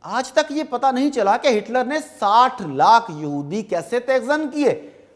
آج تک یہ پتہ نہیں چلا کہ ہٹلر نے 60 لاکھ یہودی کیسے تیغزن کیے،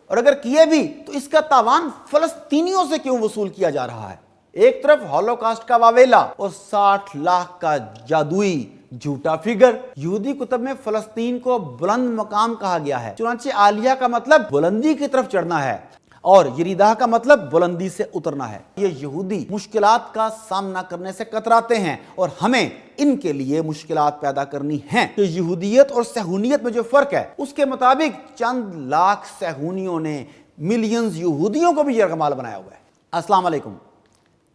اور اگر کیے بھی تو اس کا تاوان فلسطینیوں سے کیوں وصول کیا جا رہا ہے۔ ایک طرف ہولوکاسٹ کا واویلا اور 60 لاکھ کا جادوئی جھوٹا فگر۔ یہودی کتب میں فلسطین کو بلند مقام کہا گیا ہے، چنانچہ عالیہ کا مطلب بلندی کی طرف چڑھنا ہے اور یریدہ کا مطلب بلندی سے اترنا ہے۔ یہ یہودی مشکلات کا سامنا کرنے سے کتراتے ہیں اور ہمیں ان کے لیے مشکلات پیدا کرنی ہیں۔ کہ یہودیت اور صہیونیت میں جو فرق ہے، اس کے مطابق چند لاکھ صہیونیوں نے ملینز یہودیوں کو بھی یرغمال بنایا ہوا ہے۔ السلام علیکم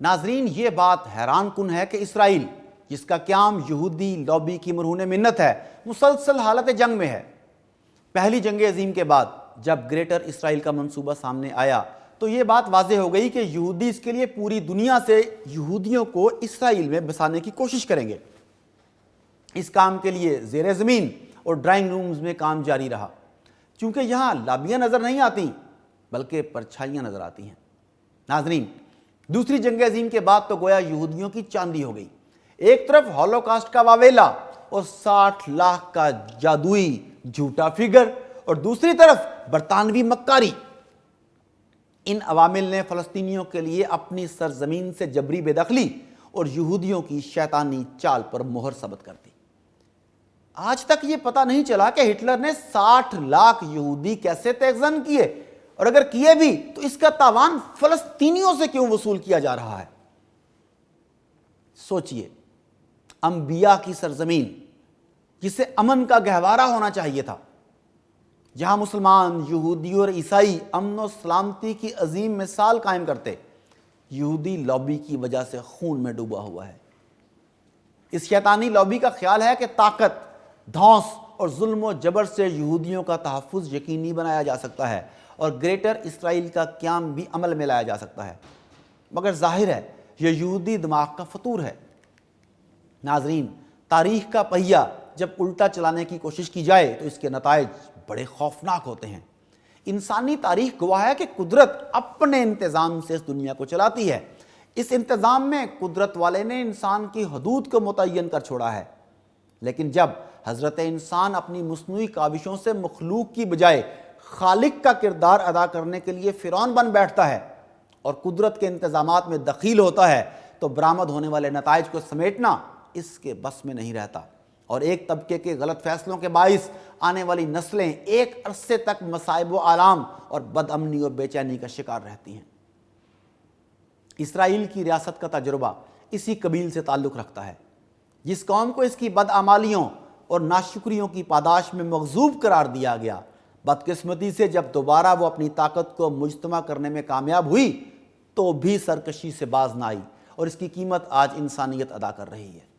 ناظرین، یہ بات حیران کن ہے کہ اسرائیل، جس کا قیام یہودی لابی کی مرہون منت ہے، مسلسل حالت جنگ میں ہے۔ پہلی جنگ عظیم کے بعد جب گریٹر اسرائیل کا منصوبہ سامنے آیا تو یہ بات واضح ہو گئی کہ یہودی اس کے لیے پوری دنیا سے یہودیوں کو اسرائیل میں بسانے کی کوشش کریں گے۔ اس کام کے لیے زیر زمین اور ڈرائنگ رومز میں کام جاری رہا، چونکہ یہاں لابیاں نظر نہیں آتی بلکہ پرچھائیاں نظر آتی ہیں۔ ناظرین، دوسری جنگ عظیم کے بعد تو گویا یہودیوں کی چاندی ہو گئی۔ ایک طرف ہولوکاسٹ کا واویلا اور 60 لاکھ کا جادوئی جھوٹا فگر، اور دوسری طرف برطانوی مکاری۔ ان عوامل نے فلسطینیوں کے لیے اپنی سرزمین سے جبری بے دخلی اور یہودیوں کی شیطانی چال پر مہر ثبت کر دی۔ آج تک یہ پتہ نہیں چلا کہ ہٹلر نے 60 لاکھ یہودی کیسے تیغزن کیے، اور اگر کیے بھی تو اس کا تاوان فلسطینیوں سے کیوں وصول کیا جا رہا ہے۔ سوچئے، انبیاء کی سرزمین، جسے امن کا گہوارہ ہونا چاہیے تھا، جہاں مسلمان، یہودی اور عیسائی امن و سلامتی کی عظیم مثال قائم کرتے، یہودی لابی کی وجہ سے خون میں ڈوبا ہوا ہے۔ اس شیطانی لابی کا خیال ہے کہ طاقت، دھونس اور ظلم و جبر سے یہودیوں کا تحفظ یقینی بنایا جا سکتا ہے اور گریٹر اسرائیل کا قیام بھی عمل میں لایا جا سکتا ہے، مگر ظاہر ہے یہ یہودی دماغ کا فطور ہے۔ ناظرین، تاریخ کا پہیہ جب الٹا چلانے کی کوشش کی جائے تو اس کے نتائج بڑے خوفناک ہوتے ہیں۔ انسانی تاریخ گواہ ہے کہ قدرت اپنے انتظام سے اس دنیا کو چلاتی ہے۔ اس انتظام میں قدرت والے نے انسان کی حدود کو متعین کر چھوڑا ہے، لیکن جب حضرت انسان اپنی مصنوعی کاوشوں سے مخلوق کی بجائے خالق کا کردار ادا کرنے کے لیے فرعون بن بیٹھتا ہے اور قدرت کے انتظامات میں دخیل ہوتا ہے، تو برآمد ہونے والے نتائج کو سمیٹنا اس کے بس میں نہیں رہتا، اور ایک طبقے کے غلط فیصلوں کے باعث آنے والی نسلیں ایک عرصے تک مصائب و آلام اور بد امنی اور بے چینی کا شکار رہتی ہیں۔ اسرائیل کی ریاست کا تجربہ اسی قبیل سے تعلق رکھتا ہے۔ جس قوم کو اس کی بدعمالیوں اور ناشکریوں کی پاداش میں مغضوب قرار دیا گیا، بدقسمتی سے جب دوبارہ وہ اپنی طاقت کو مجتمع کرنے میں کامیاب ہوئی تو بھی سرکشی سے باز نہ آئی، اور اس کی قیمت آج انسانیت ادا کر رہی ہے۔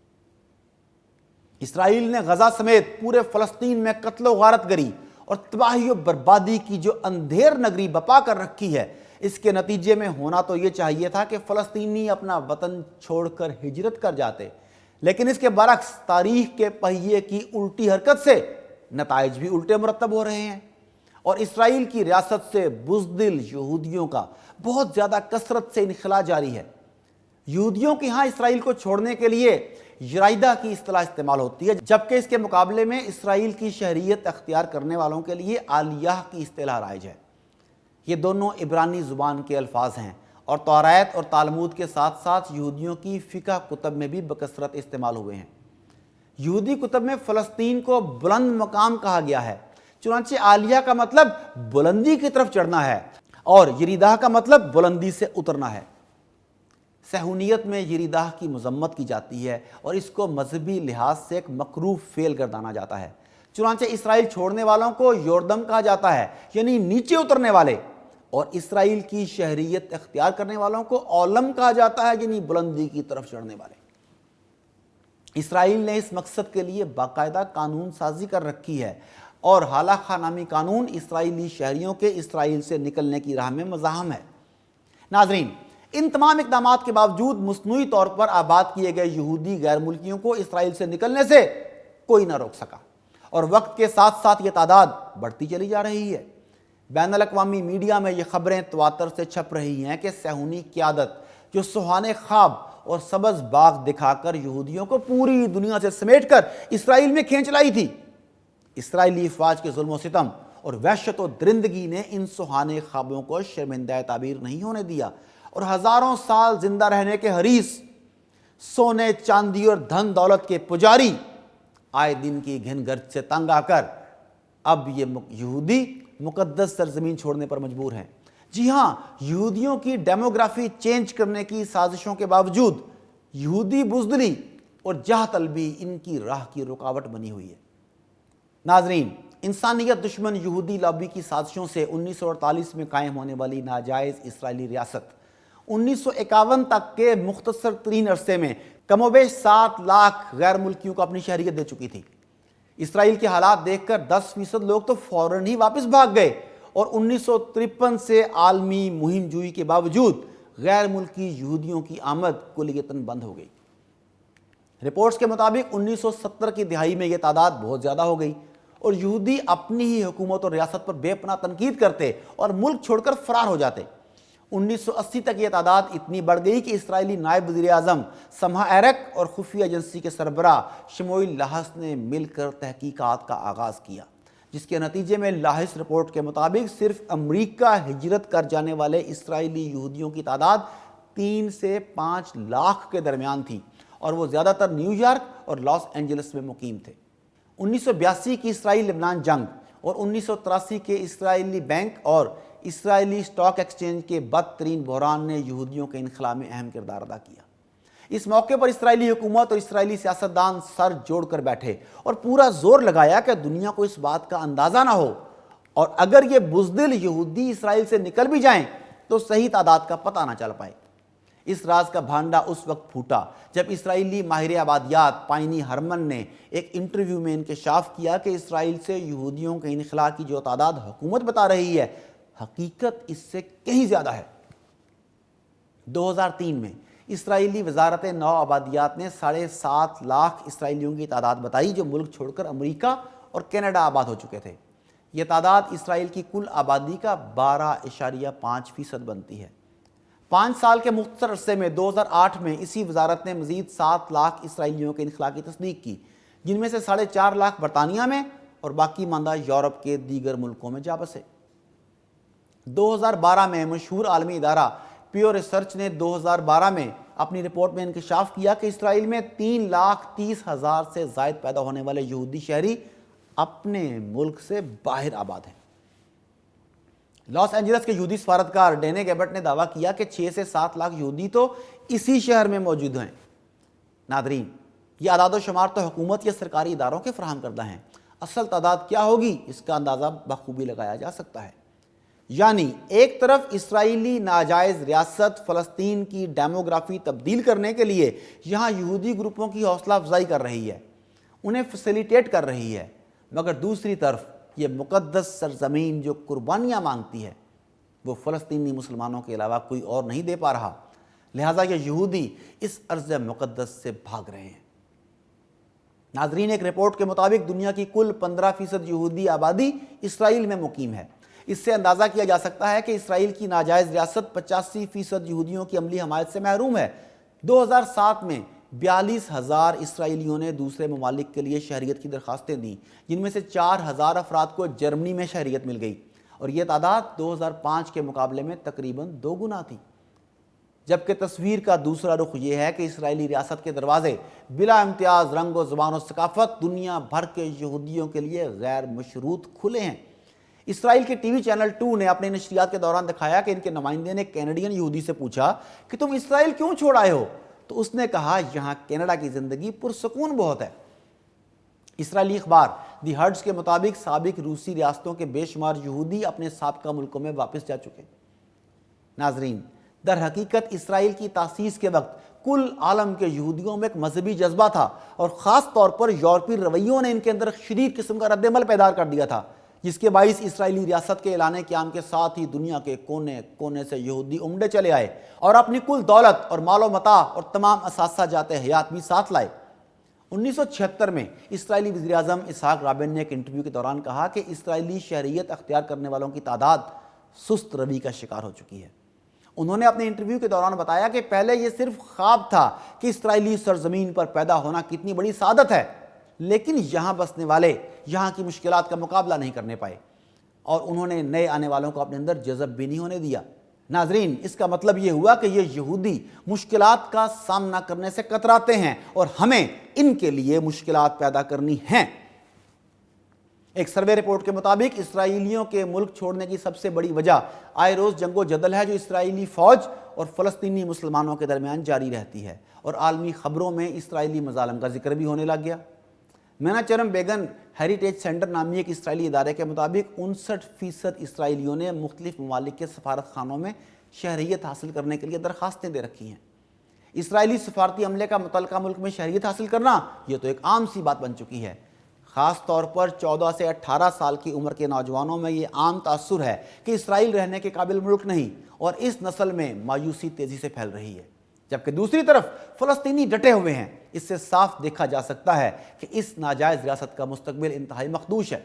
اسرائیل نے غزہ سمیت پورے فلسطین میں قتل و غارت گری اور تباہی و بربادی کی جو اندھیر نگری بپا کر رکھی ہے، اس کے نتیجے میں ہونا تو یہ چاہیے تھا کہ فلسطینی اپنا وطن چھوڑ کر ہجرت کر جاتے، لیکن اس کے برعکس تاریخ کے پہیے کی الٹی حرکت سے نتائج بھی الٹے مرتب ہو رہے ہیں، اور اسرائیل کی ریاست سے بزدل یہودیوں کا بہت زیادہ کثرت سے انخلاء جاری ہے۔ یہودیوں کی ہاں اسرائیل کو چھوڑنے کے لیے یرائدہ کی اصطلاح استعمال ہوتی ہے، جبکہ اس کے مقابلے میں اسرائیل کی شہریت اختیار کرنے والوں کے لیے عالیہ کی اصطلاح رائج ہے۔ یہ دونوں عبرانی زبان کے الفاظ ہیں اور توراۃ اور تالمود کے ساتھ ساتھ یہودیوں کی فقہ کتب میں بھی بکثرت استعمال ہوئے ہیں۔ یہودی کتب میں فلسطین کو بلند مقام کہا گیا ہے، چنانچہ عالیہ کا مطلب بلندی کی طرف چڑھنا ہے اور یریدہ کا مطلب بلندی سے اترنا ہے۔ صہیونیت میں یریدہ کی مذمت کی جاتی ہے اور اس کو مذہبی لحاظ سے ایک مکروہ فعل گردانا جاتا ہے، چنانچہ اسرائیل چھوڑنے والوں کو یوردم کہا جاتا ہے، یعنی نیچے اترنے والے، اور اسرائیل کی شہریت اختیار کرنے والوں کو اولم کہا جاتا ہے، یعنی بلندی کی طرف چڑھنے والے۔ اسرائیل نے اس مقصد کے لیے باقاعدہ قانون سازی کر رکھی ہے، اور ہلاخا نامی قانون اسرائیلی شہریوں کے اسرائیل سے نکلنے کی راہ میں مزاحم ہے۔ ناظرین، ان تمام اقدامات کے باوجود مصنوعی طور پر آباد کیے گئے یہودی غیر ملکیوں کو اسرائیل سے نکلنے سے کوئی نہ روک سکا، اور وقت کے ساتھ ساتھ یہ تعداد بڑھتی چلی جا رہی ہے۔ بین الاقوامی میڈیا میں یہ خبریں تواتر سے چھپ رہی ہیں کہ صہیونی قیادت جو سہانے خواب اور سبز باغ دکھا کر یہودیوں کو پوری دنیا سے سمیٹ کر اسرائیل میں کھینچ لائی تھی۔ اسرائیلی افواج کے ظلم و ستم اور وحشت و درندگی نے ان سہانے خوابوں کو شرمندہ تعبیر نہیں ہونے دیا، اور ہزاروں سال زندہ رہنے کے حریص، سونے چاندی اور دھن دولت کے پجاری آئے دن کی گھن گرج سے تنگ آ کر اب یہ یہودی مقدس سرزمین چھوڑنے پر مجبور ہیں۔ جی ہاں، یہودیوں کی ڈیموگرافی چینج کرنے کی سازشوں کے باوجود یہودی بزدلی اور جاہ طلبی ان کی راہ کی رکاوٹ بنی ہوئی ہے۔ ناظرین، انسانیت دشمن یہودی لابی کی سازشوں سے 1948 میں قائم ہونے والی ناجائز اسرائیلی ریاست 1951 تک کے مختصر ترین عرصے میں کم و بیش 7 لاکھ غیر ملکیوں کو اپنی شہریت دے چکی تھی۔ اسرائیل کے حالات دیکھ کر 10% لوگ تو فوراً ہی واپس بھاگ گئے، اور 1953 سے عالمی مہم جوئی کے باوجود غیر ملکی یہودیوں کی آمد کلیتاً بند ہو گئی۔ رپورٹس کے مطابق 1970 کی دہائی میں یہ تعداد بہت زیادہ ہو گئی، اور یہودی اپنی ہی حکومت اور ریاست پر بے پناہ تنقید کرتے اور ملک چھوڑ کر فرار ہو جاتے۔ 1980 تک یہ تعداد اتنی بڑھ گئی کہ اسرائیلی نائب وزیر اعظم سمحا ایرک اور خفیہ ایجنسی کے سربراہ شموئیل لاہس نے مل کر تحقیقات کا آغاز کیا، جس کے نتیجے میں لاہس رپورٹ کے مطابق صرف امریکہ ہجرت کر جانے والے اسرائیلی یہودیوں کی تعداد 3 سے 5 لاکھ کے درمیان تھی، اور وہ زیادہ تر نیو یارک اور لاس اینجلس میں مقیم تھے۔ 1982 کی اسرائیل لبنان جنگ اور 1983 کے اسرائیلی بینک اور اسرائیلی سٹاک ایکسچینج کے بدترین بحران نے یہودیوں کے انخلا میں اہم کردار ادا کیا۔ اس موقع پر اسرائیلی حکومت اور اسرائیلی سیاستدان سر جوڑ کر بیٹھے اور پورا زور لگایا کہ دنیا کو اس بات کا اندازہ نہ ہو، اور اگر یہ بزدل یہودی اسرائیل سے نکل بھی جائیں تو صحیح تعداد کا پتہ نہ چل پائے۔ اس راز کا بھانڈا اس وقت پھوٹا جب اسرائیلی ماہر آبادیات پائنی ہرمن نے ایک انٹرویو میں انکشاف کیا کہ اسرائیل سے یہودیوں کے انخلا کی جو تعداد حکومت بتا رہی ہے، حقیقت اس سے کہیں زیادہ ہے۔ 2003 میں اسرائیلی وزارت نو آبادیات نے 7.5 لاکھ اسرائیلیوں کی تعداد بتائی جو ملک چھوڑ کر امریکہ اور کینیڈا آباد ہو چکے تھے۔ یہ تعداد اسرائیل کی کل آبادی کا 12.5% بنتی ہے۔ 5 سال کے مختصر عرصے میں 2008 میں اسی وزارت نے مزید 7 لاکھ اسرائیلیوں کے انخلا کی تصدیق کی، جن میں سے 4.5 لاکھ برطانیہ میں اور باقی ماندہ یورپ کے دیگر ملکوں میں جا بسے۔ 2012 میں مشہور عالمی ادارہ پیو ریسرچ نے 2012 میں اپنی رپورٹ میں انکشاف کیا کہ اسرائیل میں 3,30,000 سے زائد پیدا ہونے والے یہودی شہری اپنے ملک سے باہر آباد ہیں۔ لاس اینجلس کے یہودی سفارتکار ڈینے گیبٹ نے دعویٰ کیا کہ 6 سے 7 لاکھ یہودی تو اسی شہر میں موجود ہیں۔ ناظرین، یہ اعداد و شمار تو حکومت یا سرکاری اداروں کے فراہم کردہ ہیں، اصل تعداد کیا ہوگی اس کا اندازہ بخوبی لگایا جا سکتا ہے۔ یعنی ایک طرف اسرائیلی ناجائز ریاست فلسطین کی ڈیموگرافی تبدیل کرنے کے لیے یہاں یہودی گروپوں کی حوصلہ افزائی کر رہی ہے، انہیں فیسیلیٹیٹ کر رہی ہے، مگر دوسری طرف یہ مقدس سرزمین جو قربانیاں مانگتی ہے وہ فلسطینی مسلمانوں کے علاوہ کوئی اور نہیں دے پا رہا، لہٰذا یہ یہودی اس ارض مقدس سے بھاگ رہے ہیں۔ ناظرین، ایک رپورٹ کے مطابق دنیا کی کل 15% یہودی آبادی اسرائیل میں مقیم ہے۔ اس سے اندازہ کیا جا سکتا ہے کہ اسرائیل کی ناجائز ریاست 85% یہودیوں کی عملی حمایت سے محروم ہے۔ 2007 میں 42,000 اسرائیلیوں نے دوسرے ممالک کے لیے شہریت کی درخواستیں دیں، جن میں سے 4,000 افراد کو جرمنی میں شہریت مل گئی، اور یہ تعداد 2005 کے مقابلے میں تقریباً 2 گنا تھی۔ جبکہ تصویر کا دوسرا رخ یہ ہے کہ اسرائیلی ریاست کے دروازے بلا امتیاز رنگ و زبان و ثقافت دنیا بھر کے یہودیوں کے لیے غیر مشروط کھلے ہیں۔ اسرائیل کے ٹی وی چینل 2 نے اپنے نشریات کے دوران دکھایا کہ ان کے نمائندے نے کینیڈین یہودی سے پوچھا کہ تم اسرائیل کیوں چھوڑ آئے ہو؟ تو اس نے کہا یہاں کینیڈا کی زندگی پرسکون بہت ہے۔ اسرائیلی اخبار دی ہرٹز کے مطابق سابق روسی ریاستوں کے بے شمار یہودی اپنے سابقہ ملکوں میں واپس جا چکے۔ ناظرین، در حقیقت اسرائیل کی تاسیس کے وقت کل عالم کے یہودیوں میں ایک مذہبی جذبہ تھا، اور خاص طور پر یورپی رویوں نے ان کے اندر شدید قسم کا رد عمل پیدا کر دیا تھا، جس کے باعث اسرائیلی ریاست کے اعلان قیام کے ساتھ ہی دنیا کے کونے کونے سے یہودی امڈے چلے آئے اور اپنی کل دولت اور مال و متاع اور تمام اثاثہ جات حیات بھی ساتھ لائے۔ 1976 میں اسرائیلی وزیر اعظم اسحاق رابن نے ایک انٹرویو کے دوران کہا کہ اسرائیلی شہریت اختیار کرنے والوں کی تعداد سست روی کا شکار ہو چکی ہے۔ انہوں نے اپنے انٹرویو کے دوران بتایا کہ پہلے یہ صرف خواب تھا کہ اسرائیلی سرزمین پر پیدا ہونا کتنی بڑی سعادت ہے، لیکن یہاں بسنے والے یہاں کی مشکلات کا مقابلہ نہیں کرنے پائے اور انہوں نے نئے آنے والوں کو اپنے اندر جذب بھی نہیں ہونے دیا۔ ناظرین، اس کا مطلب یہ ہوا کہ یہ یہودی مشکلات کا سامنا کرنے سے کتراتے ہیں اور ہمیں ان کے لیے مشکلات پیدا کرنی ہیں۔ ایک سروے رپورٹ کے مطابق اسرائیلیوں کے ملک چھوڑنے کی سب سے بڑی وجہ آئے روز جنگ و جدل ہے جو اسرائیلی فوج اور فلسطینی مسلمانوں کے درمیان جاری رہتی ہے، اور عالمی خبروں میں اسرائیلی مظالم کا ذکر بھی ہونے لگ گیا۔ میناچرم بیگن ہیریٹیج سینٹر نامی ایک اسرائیلی ادارے کے مطابق 59% اسرائیلیوں نے مختلف ممالک کے سفارت خانوں میں شہریت حاصل کرنے کے لیے درخواستیں دے رکھی ہیں۔ اسرائیلی سفارتی عملے کا متعلقہ ملک میں شہریت حاصل کرنا یہ تو ایک عام سی بات بن چکی ہے۔ خاص طور پر 14 سے 18 سال کی عمر کے نوجوانوں میں یہ عام تاثر ہے کہ اسرائیل رہنے کے قابل ملک نہیں، اور اس نسل میں مایوسی تیزی سے پھیل رہی ہے، جبکہ دوسری طرف فلسطینی ڈٹے ہوئے ہیں۔ اس سے صاف دیکھا جا سکتا ہے کہ اس ناجائز ریاست کا مستقبل انتہائی مخدوش ہے۔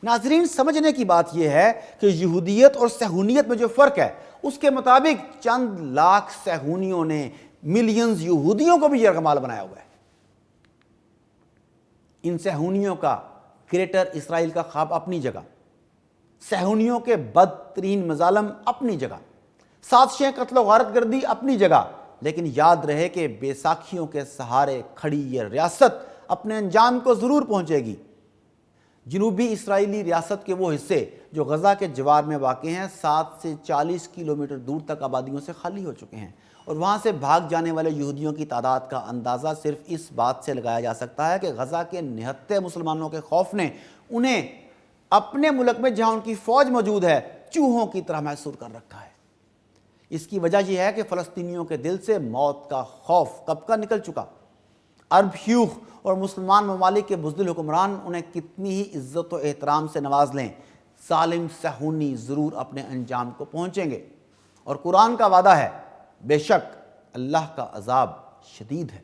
ناظرین، سمجھنے کی بات یہ ہے کہ یہودیت اور صہیونیت میں جو فرق ہے، اس کے مطابق چند لاکھ صہیونیوں نے ملینز یہودیوں کو بھی یرغمال بنایا ہوا ہے۔ ان صہیونیوں کا گریٹر اسرائیل کا خواب اپنی جگہ، صہیونیوں کے بدترین مظالم اپنی جگہ، سازشیں قتل و غارت گردی اپنی جگہ، لیکن یاد رہے کہ بے ساکھیوں کے سہارے کھڑی یہ ریاست اپنے انجام کو ضرور پہنچے گی۔ جنوبی اسرائیلی ریاست کے وہ حصے جو غزہ کے جوار میں واقع ہیں 7 سے 40 کلومیٹر دور تک آبادیوں سے خالی ہو چکے ہیں، اور وہاں سے بھاگ جانے والے یہودیوں کی تعداد کا اندازہ صرف اس بات سے لگایا جا سکتا ہے کہ غزہ کے نہتے مسلمانوں کے خوف نے انہیں اپنے ملک میں جہاں ان کی فوج موجود ہے چوہوں کی طرح محصور کر رکھا ہے۔ اس کی وجہ یہ ہے کہ فلسطینیوں کے دل سے موت کا خوف کب کا نکل چکا۔ عرب شیوخ اور مسلمان ممالک کے بزدل حکمران انہیں کتنی ہی عزت و احترام سے نواز لیں، ظالم صہیونی ضرور اپنے انجام کو پہنچیں گے، اور قرآن کا وعدہ ہے، بے شک اللہ کا عذاب شدید ہے۔